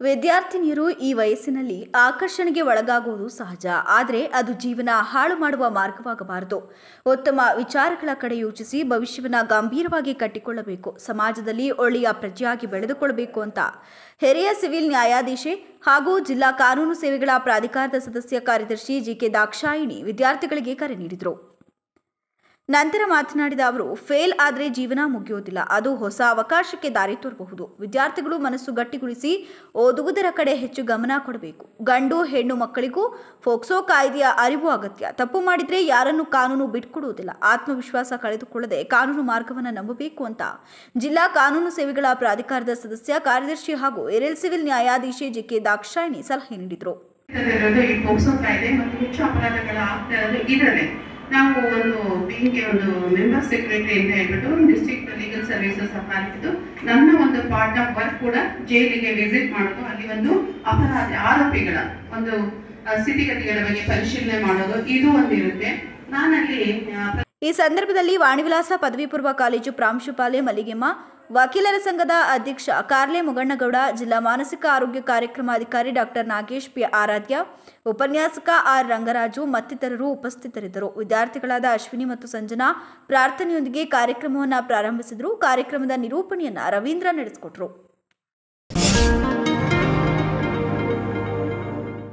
ವಿದ್ಯಾರ್ಥಿನಿಯರು ಈ ವಯಸ್ಸಿನಲ್ಲಿ ಆಕರ್ಷಣೆಗೆ ಒಳಗಾಗುವುದು ಸಹಜ. ಆದರೆ ಅದು ಜೀವನ ಹಾಳು ಮಾಡುವ ಮಾರ್ಗವಾಗಬಾರದು. ಉತ್ತಮ ವಿಚಾರಗಳ ಕಡೆ ಯೋಚಿಸಿ ಭವಿಷ್ಯವನ್ನು ಗಂಭೀರವಾಗಿ ಕಟ್ಟಿಕೊಳ್ಳಬೇಕು. ಸಮಾಜದಲ್ಲಿ ಒಳ್ಳೆಯ ಪ್ರಜೆಯಾಗಿ ಬೆಳೆದುಕೊಳ್ಳಬೇಕು ಅಂತ ಹಿರಿಯ ಸಿವಿಲ್ ನ್ಯಾಯಾಧೀಶೆ ಹಾಗೂ ಜಿಲ್ಲಾ ಕಾನೂನು ಸೇವೆಗಳ ಪ್ರಾಧಿಕಾರದ ಸದಸ್ಯ ಕಾರ್ಯದರ್ಶಿ ಜಿಕೆ ದಾಕ್ಷಾಯಿಣಿ ವಿದ್ಯಾರ್ಥಿಗಳಿಗೆ ಕರೆ ನೀಡಿದರು. ನಂತರ ಮಾತನಾಡಿದ ಅವರು, ಫೇಲ್ ಆದರೆ ಜೀವನ ಮುಗಿಯೋದಿಲ್ಲ, ಅದು ಹೊಸ ಅವಕಾಶಕ್ಕೆ ದಾರಿ ತೋರಬಹುದು. ವಿದ್ಯಾರ್ಥಿಗಳು ಮನಸ್ಸು ಗಟ್ಟಿಗೊಳಿಸಿ ಓದುವುದರ ಕಡೆ ಹೆಚ್ಚು ಗಮನ ಕೊಡಬೇಕು. ಗಂಡು ಹೆಣ್ಣು ಮಕ್ಕಳಿಗೂ ಫೋಕ್ಸೋ ಕಾಯ್ದೆಯ ಅರಿವು ಅಗತ್ಯ. ತಪ್ಪು ಮಾಡಿದರೆ ಯಾರನ್ನು ಕಾನೂನು ಬಿಟ್ಕೊಡುವುದಿಲ್ಲ. ಆತ್ಮವಿಶ್ವಾಸ ಕಳೆದುಕೊಳ್ಳದೆ ಕಾನೂನು ಮಾರ್ಗವನ್ನು ನಂಬಬೇಕು ಅಂತ ಜಿಲ್ಲಾ ಕಾನೂನು ಸೇವೆಗಳ ಪ್ರಾಧಿಕಾರದ ಸದಸ್ಯ ಕಾರ್ಯದರ್ಶಿ ಹಾಗೂ ಹಿರಿಯ ಸಿವಿಲ್ ನ್ಯಾಯಾಧೀಶೆ ಜಿಕೆ ದಾಕ್ಷಾಯಿಣಿ ಸಲಹೆ ನೀಡಿದರು. ನಾವು ಒಂದು ಮೆಂಬರ್ ಸೆಕ್ರೆಟರಿ ಅಂತ ಹೇಳ್ಬಿಟ್ಟು ಡಿಸ್ಟ್ರಿಕ್ಟ್ ಲೀಗಲ್ ಸರ್ವಿಸಸ್ ಅಥಾರಿಟಿದು ನನ್ನ ಒಂದು ಪಾರ್ಟ್ ಆಫ್ ವರ್ಕ್ ಕೂಡ ಜೈಲಿಗೆ ವಿಸಿಟ್ ಮಾಡೋದು, ಅಲ್ಲಿ ಒಂದು ಆರೋಪಿಗಳ ಒಂದು ಸ್ಥಿತಿಗತಿಗಳ ಬಗ್ಗೆ ಪರಿಶೀಲನೆ ಮಾಡೋದು, ಇದು ಒಂದಿರುತ್ತೆ. ನಾನಲ್ಲಿ ಈ ಸಂದರ್ಭದಲ್ಲಿ ವಾಣಿವಿಲಾಸ ಪದವಿ ಪೂರ್ವ ಕಾಲೇಜು ಪ್ರಾಂಶುಪಾಲೆ ಮಲ್ಲಿಗೆಮ್ಮ, ವಕೀಲರ ಸಂಘದ ಅಧ್ಯಕ್ಷ ಕಾರ್ಲೆ ಮುಗಣ್ಣಗೌಡ, ಜಿಲ್ಲಾ ಮಾನಸಿಕ ಆರೋಗ್ಯ ಕಾರ್ಯಕ್ರಮಾಧಿಕಾರಿ ಡಾಕ್ಟರ್ ನಾಗೇಶ್ ಪಿ ಆರಾಧ್ಯ, ಉಪನ್ಯಾಸಕ ಆರ್ ರಂಗರಾಜು ಮತ್ತಿತರರು ಉಪಸ್ಥಿತರಿದ್ದರು. ವಿದ್ಯಾರ್ಥಿಗಳಾದ ಅಶ್ವಿನಿ ಮತ್ತು ಸಂಜನಾ ಪ್ರಾರ್ಥನೆಯೊಂದಿಗೆ ಕಾರ್ಯಕ್ರಮವನ್ನು ಪ್ರಾರಂಭಿಸಿದರು. ಕಾರ್ಯಕ್ರಮದ ನಿರೂಪಣೆಯನ್ನು ರವೀಂದ್ರ ನಡೆಸಿಕೊಟ್ಟರು.